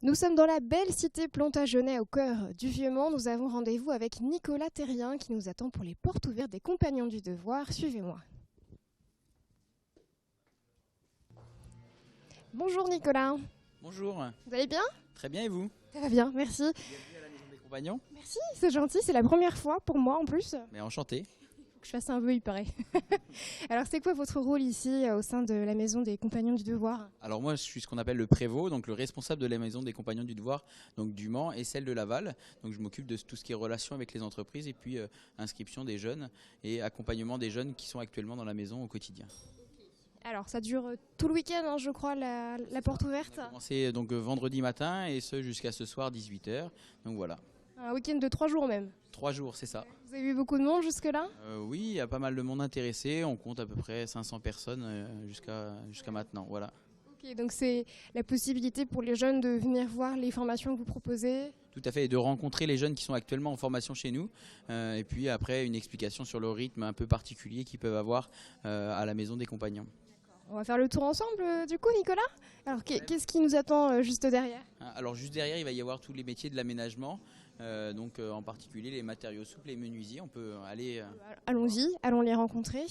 Nous sommes dans la belle cité Plantagenet au cœur du Vieux-Mans. Nous avons rendez-vous avec Nicolas Terrien qui nous attend pour les portes ouvertes des Compagnons du Devoir. Suivez-moi. Bonjour Nicolas. Bonjour. Vous allez bien? Très bien, et vous? Ça va bien, merci. Bienvenue à la Maison des Compagnons. Merci, c'est gentil, c'est la première fois pour moi en plus. Mais enchanté. Faut que je fasse un vœu, il paraît. Alors c'est quoi votre rôle ici au sein de la Maison des Compagnons du Devoir? Alors moi, je suis ce qu'on appelle le prévôt, donc le responsable de la Maison des Compagnons du Devoir, donc du Mans et celle de Laval. Donc je m'occupe de tout ce qui est relation avec les entreprises et puis inscription des jeunes et accompagnement des jeunes qui sont actuellement dans la maison au quotidien. Alors ça dure tout le week-end, hein, je crois, la porte ouverte. On a commencé donc vendredi matin et ce jusqu'à ce soir 18h. Donc voilà. Un week-end de 3 jours même. 3 jours, c'est ça. Vous avez vu beaucoup de monde jusque-là? Oui, il y a pas mal de monde intéressé. On compte à peu près 500 personnes jusqu'à maintenant. Voilà. Ok, donc c'est la possibilité pour les jeunes de venir voir les formations que vous proposez. Tout à fait, et de rencontrer les jeunes qui sont actuellement en formation chez nous, et puis après une explication sur le rythme un peu particulier qu'ils peuvent avoir à la Maison des Compagnons. On va faire le tour ensemble du coup, Nicolas. Alors qu'est-ce qui nous attend juste derrière? Alors juste derrière, il va y avoir tous les métiers de l'aménagement, donc en particulier les matériaux souples et menuisiers. On peut aller... Allons-y, allons les rencontrer.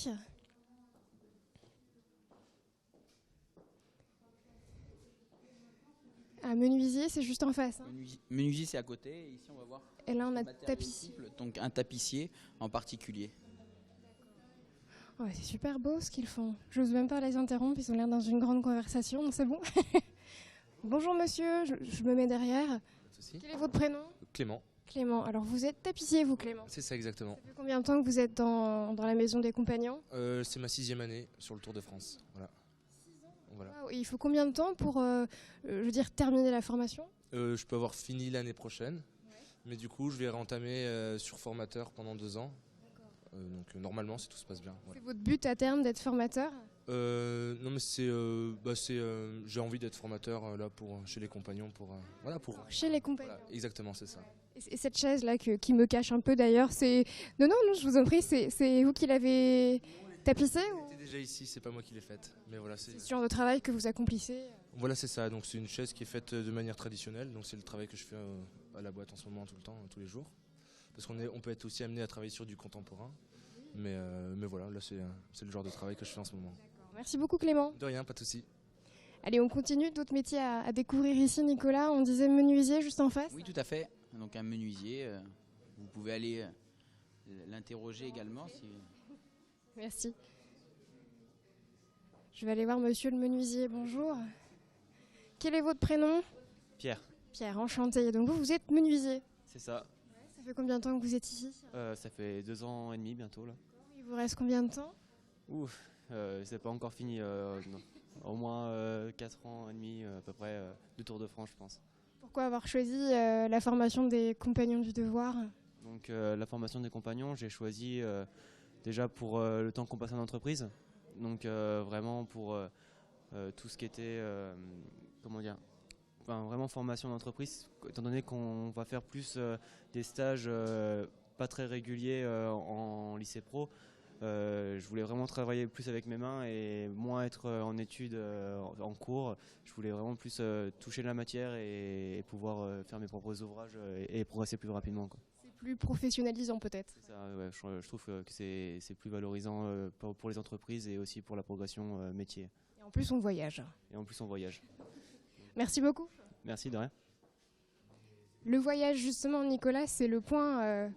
Ah, menuisier, c'est juste en face. Hein. Menuisier, c'est à côté, et ici on va voir... Et là, on a matériaux tapissier. souples, donc un tapissier en particulier. Ouais, c'est super beau ce qu'ils font. J'ose même pas les interrompre, ils ont l'air dans une grande conversation, c'est bon. Bonjour monsieur, je me mets derrière. Quel est votre prénom? Clément. Clément. Alors vous êtes tapissier, vous Clément? C'est ça exactement. Ça fait combien de temps que vous êtes dans la Maison des Compagnons? C'est ma 6e année sur le Tour de France. Voilà. Voilà. Wow, et il faut combien de temps pour je veux dire, terminer la formation? Je peux avoir fini l'année prochaine, mais du coup je vais rentamer sur formateur pendant 2 ans. Donc normalement si tout se passe bien. Voilà. C'est votre but à terme d'être formateur? Non mais j'ai envie d'être formateur là chez les compagnons pour Chez les compagnons. voilà, exactement c'est ça. Et cette chaise là qui me cache un peu d'ailleurs, c'est non, je vous en prie, c'est vous qui l'avez tapissée ou... J'étais déjà ici, c'est pas moi qui l'ai faite, mais voilà C'est ce genre de travail que vous accomplissez? Voilà c'est ça. Donc c'est une chaise qui est faite de manière traditionnelle. Donc c'est le travail que je fais à la boîte en ce moment tout le temps, tous les jours. Parce on peut être aussi amené à travailler sur du contemporain. Mais voilà, là c'est le genre de travail que je fais en ce moment. Merci beaucoup Clément. De rien, pas de souci. Allez, on continue, d'autres métiers à découvrir ici Nicolas. On disait menuisier juste en face? Oui, tout à fait. Donc un menuisier, vous pouvez aller l'interroger également. Merci. Je vais aller voir monsieur le menuisier, bonjour. Quel est votre prénom? Pierre, Pierre, enchanté. Donc vous êtes menuisier? c'est ça. Ça fait combien de temps que vous êtes ici? Ça fait 2 ans et demi bientôt là. Il vous reste combien de temps? Ouf, c'est pas encore fini. Non. Au moins 4 ans et demi à peu près de Tour de France je pense. Pourquoi avoir choisi la formation des Compagnons du Devoir? Donc la formation des compagnons, j'ai choisi déjà pour le temps qu'on passe en entreprise. Donc vraiment pour tout ce qui était, comment dire, enfin, vraiment formation d'entreprise, étant donné qu'on va faire plus des stages pas très réguliers en lycée pro. Je voulais vraiment travailler plus avec mes mains et moins être en études en cours. Je voulais vraiment plus toucher la matière et pouvoir faire mes propres ouvrages et progresser plus rapidement, quoi. C'est plus professionnalisant peut-être. C'est ça, ouais, je trouve que c'est plus valorisant pour les entreprises et aussi pour la progression métier. Et en plus on voyage. Et en plus on voyage. Merci beaucoup. Merci, de rien. Le voyage justement Nicolas, c'est le point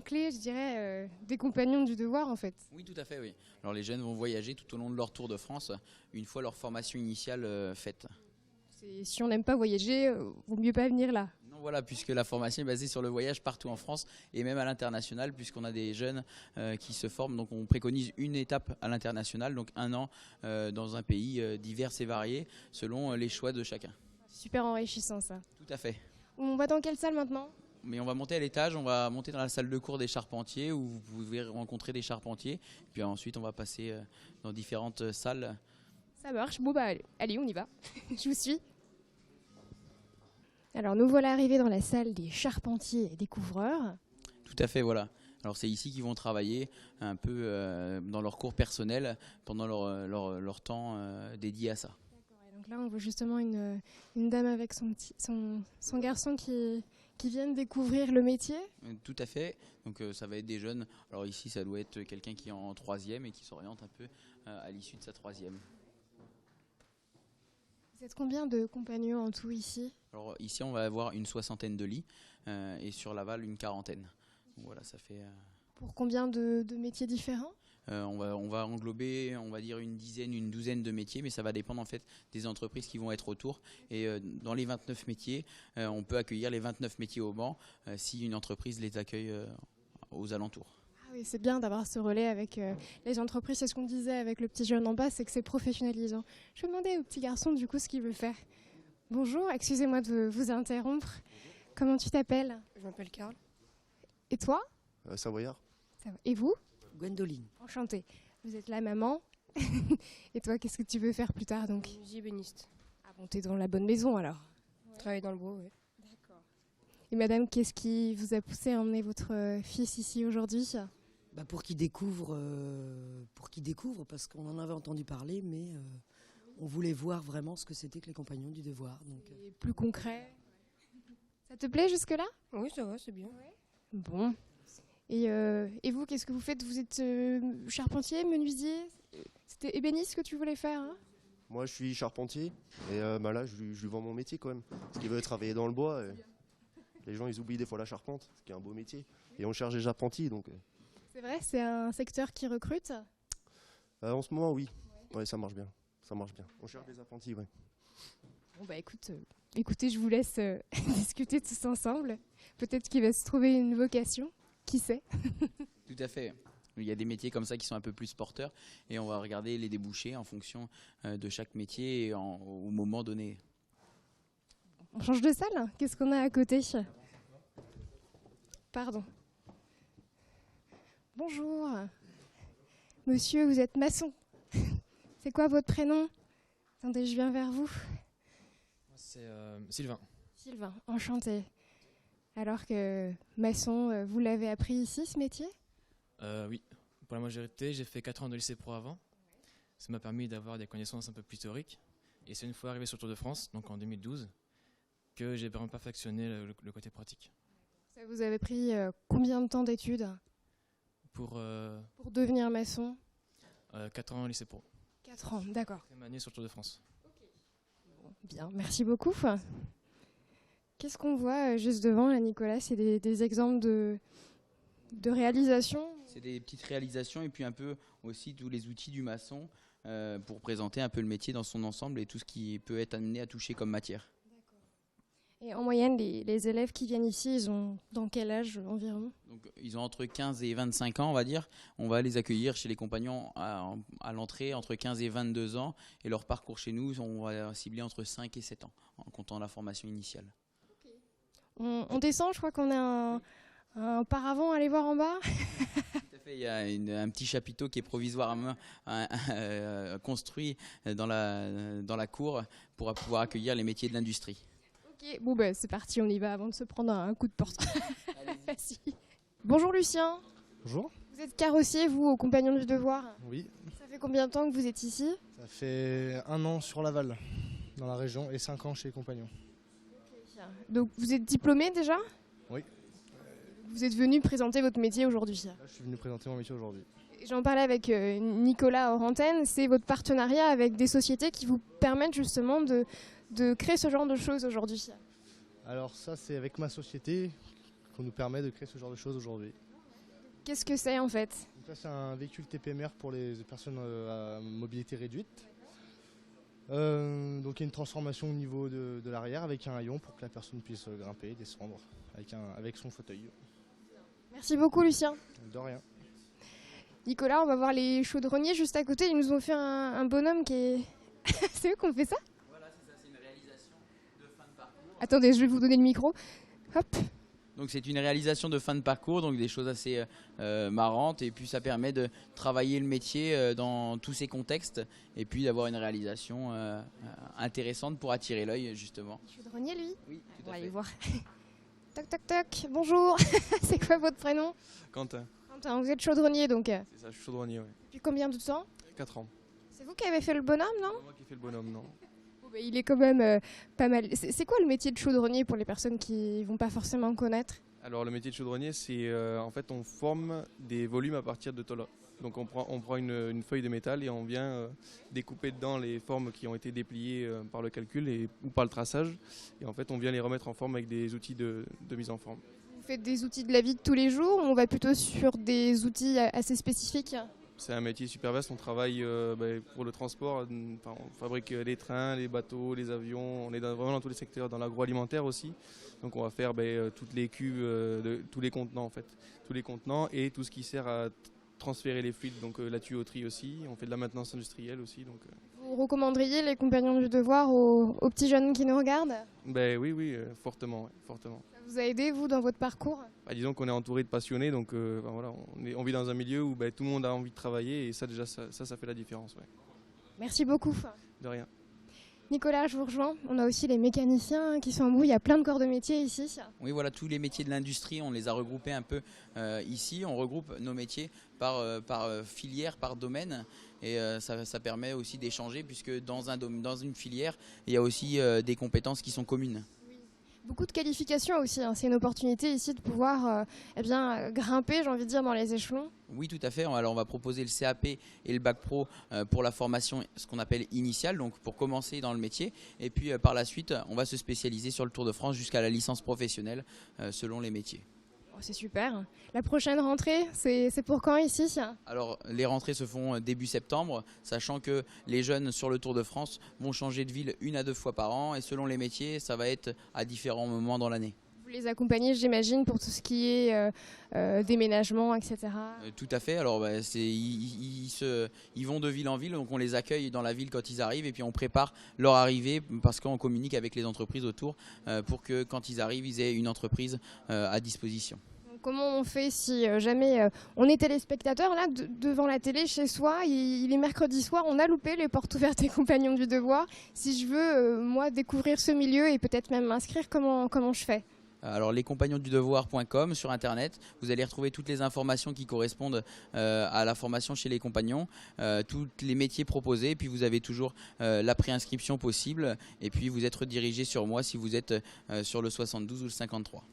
clé je dirais des Compagnons du Devoir en fait. Oui, tout à fait, oui. Alors les jeunes vont voyager tout au long de leur Tour de France, une fois leur formation initiale faite. Si on n'aime pas voyager, vaut mieux pas venir là. Non, voilà, puisque la formation est basée sur le voyage partout en France et même à l'international, puisqu'on a des jeunes qui se forment. Donc on préconise une étape à l'international, donc 1 an dans un pays divers et varié, selon les choix de chacun. Super enrichissant ça. Tout à fait. On va dans quelle salle maintenant? Mais on va monter à l'étage, on va monter dans la salle de cours des charpentiers où vous pouvez rencontrer des charpentiers. Puis ensuite on va passer dans différentes salles. Ça marche, bon bah allez on y va, je vous suis. Alors nous voilà arrivés dans la salle des charpentiers et découvreurs. Tout à fait, voilà. Alors c'est ici qu'ils vont travailler un peu dans leur cours personnel pendant leur temps dédié à ça. Donc là, on voit justement une dame avec son garçon qui viennent découvrir le métier. Tout à fait. Donc ça va être des jeunes. Alors ici, ça doit être quelqu'un qui est en troisième et qui s'oriente un peu à l'issue de sa troisième. Vous êtes combien de compagnons en tout ici? Alors ici, on va avoir une 60aine de lits et sur Laval, une 40aine. Donc, voilà, ça fait... Pour combien de métiers différents? On va englober, on va dire une douzaine de métiers, mais ça va dépendre en fait des entreprises qui vont être autour. Et dans les 29 métiers, on peut accueillir les 29 métiers au banc si une entreprise les accueille aux alentours. Ah oui, c'est bien d'avoir ce relais avec les entreprises. C'est ce qu'on disait avec le petit jeune en bas, c'est que c'est professionnalisant. Je vais demander au petit garçon du coup ce qu'il veut faire. Bonjour, excusez-moi de vous interrompre. Comment tu t'appelles? Je m'appelle Karl. Et toi? Savoyard. Et vous? Gwendoline. Enchantée. Vous êtes la maman. Et toi, qu'est-ce que tu veux faire plus tard donc? Menuisier ébéniste. Ah bon, t'es dans la bonne maison alors. Travailler dans le bois, oui. D'accord. Et madame, qu'est-ce qui vous a poussé à emmener votre fils ici aujourd'hui? Pour qu'il découvre, parce qu'on en avait entendu parler, mais on voulait voir vraiment ce que c'était que les compagnons du devoir. Donc, Et plus concret. Ça te plaît jusque-là? Oui, ça va, c'est bien. Bon. Et vous, qu'est-ce que vous faites? Vous êtes charpentier, menuisier? C'était ébéniste que tu voulais faire, hein? Moi, je suis charpentier et là, je lui vends mon métier quand même. Parce qu'il veut travailler dans le bois. Et les gens, ils oublient des fois la charpente, ce qui est un beau métier. Et on cherche des charpentiers, donc... C'est vrai, c'est un secteur qui recrute? En ce moment, oui. Ouais, ça marche bien. Ça marche bien. On cherche des apprentis, ouais. Bon écoutez, je vous laisse discuter tous ensemble. Peut-être qu'il va se trouver une vocation. Qui sait? Tout à fait. Il y a des métiers comme ça qui sont un peu plus porteurs et on va regarder les débouchés en fonction de chaque métier et au moment donné. On change de salle? Qu'est-ce qu'on a à côté? Pardon. Bonjour. Monsieur, vous êtes maçon. C'est quoi votre prénom? Attendez, je viens vers vous. C'est Sylvain. Sylvain, enchanté. Alors que maçon, vous l'avez appris ici, ce métier? Oui, pour la majorité, j'ai fait 4 ans de lycée pro avant. Ça m'a permis d'avoir des connaissances un peu plus théoriques. Et c'est une fois arrivé sur le Tour de France, donc en 2012, que j'ai vraiment perfectionné le côté pratique. Ça vous avez pris combien de temps d'études Pour devenir maçon? 4 ans en lycée pro. 4 ans, d'accord. 4e année sur le Tour de France. Bien, merci beaucoup. Qu'est-ce qu'on voit juste devant, là, Nicolas? C'est des exemples de réalisation? C'est des petites réalisations et puis un peu aussi tous les outils du maçon pour présenter un peu le métier dans son ensemble et tout ce qui peut être amené à toucher comme matière. Et en moyenne, les élèves qui viennent ici, ils ont dans quel âge environ? Donc, ils ont entre 15 et 25 ans, on va dire. On va les accueillir chez les compagnons à l'entrée entre 15 et 22 ans. Et leur parcours chez nous, on va cibler entre 5 et 7 ans, en comptant la formation initiale. On descend, je crois qu'on a un paravent à aller voir en bas. Tout à fait, il y a un petit chapiteau qui est provisoirement construit dans la cour pour pouvoir accueillir les métiers de l'industrie. Ok, bon c'est parti, on y va avant de se prendre un coup de porte. Vas-y. Bonjour Lucien. Bonjour. Vous êtes carrossier, vous, aux Compagnons du Devoir? Oui, Ça fait combien de temps que vous êtes ici? ça fait 1 an sur Laval, dans la région, et 5 ans chez les compagnons. Donc vous êtes diplômé déjà? Oui. Vous êtes venu présenter votre métier aujourd'hui? Là, je suis venu présenter mon métier aujourd'hui. J'en parlais avec Nicolas hors antenne, c'est votre partenariat avec des sociétés qui vous permettent justement de créer ce genre de choses aujourd'hui. Alors ça, c'est avec ma société qu'on nous permet de créer ce genre de choses aujourd'hui. Qu'est-ce que c'est en fait? Donc là, c'est un véhicule TPMR pour les personnes à mobilité réduite. Donc il y a une transformation au niveau de l'arrière avec un haillon pour que la personne puisse grimper, descendre avec son fauteuil. Merci beaucoup Lucien. De rien. Nicolas, on va voir les chaudronniers juste à côté. Ils nous ont fait un bonhomme qui est... C'est eux qui ont fait ça? Voilà, c'est ça, c'est une réalisation de fin de parcours. Attendez, je vais vous donner le micro. Hop. Donc c'est une réalisation de fin de parcours, donc des choses assez marrantes et puis ça permet de travailler le métier dans tous ces contextes et puis d'avoir une réalisation intéressante pour attirer l'œil justement. Chaudronnier lui? Oui, On tout va à aller fait. voir. Toc toc toc, bonjour. C'est quoi votre prénom? Quentin, Quentin, vous êtes chaudronnier donc. c'est ça, je suis chaudronnier, oui. Depuis combien de temps? 4 ans. C'est vous qui avez fait le bonhomme, non? C'est moi qui ai fait le bonhomme, non? Mais il est quand même pas mal. C'est quoi le métier de chaudronnier pour les personnes qui vont pas forcément connaître? Alors le métier de chaudronnier, c'est en fait on forme des volumes à partir de tôles. Donc on prend une feuille de métal et on vient découper dedans les formes qui ont été dépliées par le calcul ou par le traçage. Et en fait on vient les remettre en forme avec des outils de mise en forme. Vous faites des outils de la vie de tous les jours ou on va plutôt sur des outils assez spécifiques? C'est un métier super vaste, on travaille pour le transport, on fabrique les trains, les bateaux, les avions, on est vraiment dans tous les secteurs, dans l'agroalimentaire aussi. Donc on va faire toutes les cuves, tous les contenants en fait, tous les contenants et tout ce qui sert à transférer les fluides, donc la tuyauterie aussi, on fait de la maintenance industrielle aussi. Donc, Vous recommanderiez les compagnons du devoir aux petits jeunes qui nous regardent? Oui, fortement, ouais, fortement. Ça vous a aidé, vous, dans votre parcours? Disons qu'on est entouré de passionnés, donc voilà, on vit dans un milieu où tout le monde a envie de travailler et ça déjà ça fait la différence. Ouais. Merci beaucoup. De rien. Nicolas, je vous rejoins. On a aussi les mécaniciens qui sont en bout. Il y a plein de corps de métier ici. Oui, voilà, tous les métiers de l'industrie, on les a regroupés un peu ici. On regroupe nos métiers par filière, par domaine. Et ça permet aussi d'échanger puisque dans une filière, il y a aussi des compétences qui sont communes. Beaucoup de qualifications aussi. C'est une opportunité ici de pouvoir grimper, j'ai envie de dire, dans les échelons. Oui, tout à fait. Alors, on va proposer le CAP et le Bac Pro pour la formation, ce qu'on appelle initiale, donc pour commencer dans le métier. Et puis, par la suite, on va se spécialiser sur le Tour de France jusqu'à la licence professionnelle selon les métiers. Oh, c'est super. La prochaine rentrée, c'est pour quand ici? Alors, les rentrées se font début septembre, sachant que les jeunes sur le Tour de France vont changer de ville 1 à 2 fois par an. Et selon les métiers, ça va être à différents moments dans l'année. Vous les accompagnez, j'imagine, pour tout ce qui est déménagement, etc. Tout à fait. Alors, ils vont de ville en ville, donc on les accueille dans la ville quand ils arrivent et puis on prépare leur arrivée parce qu'on communique avec les entreprises autour pour que quand ils arrivent, ils aient une entreprise à disposition. Donc, comment on fait si jamais on est téléspectateur là devant la télé chez soi, il est mercredi soir, on a loupé les portes ouvertes des compagnons du devoir. Si je veux, moi, découvrir ce milieu et peut-être même m'inscrire, comment je fais? Alors lescompagnonsdudevoir.com sur internet, vous allez retrouver toutes les informations qui correspondent à la formation chez les compagnons, tous les métiers proposés, et puis vous avez toujours la préinscription possible, et puis vous êtes redirigé sur moi si vous êtes sur le 72 ou le 53.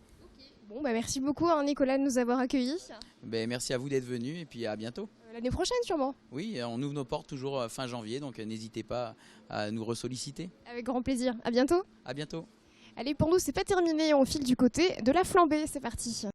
Bon, merci beaucoup Nicolas de nous avoir accueillis. Merci à vous d'être venu et puis à bientôt. L'année prochaine sûrement. Oui, on ouvre nos portes toujours fin janvier, donc n'hésitez pas à nous ressolliciter. Avec grand plaisir. À bientôt. À bientôt. Allez, pour nous, c'est pas terminé. On file du côté de la flambée. C'est parti.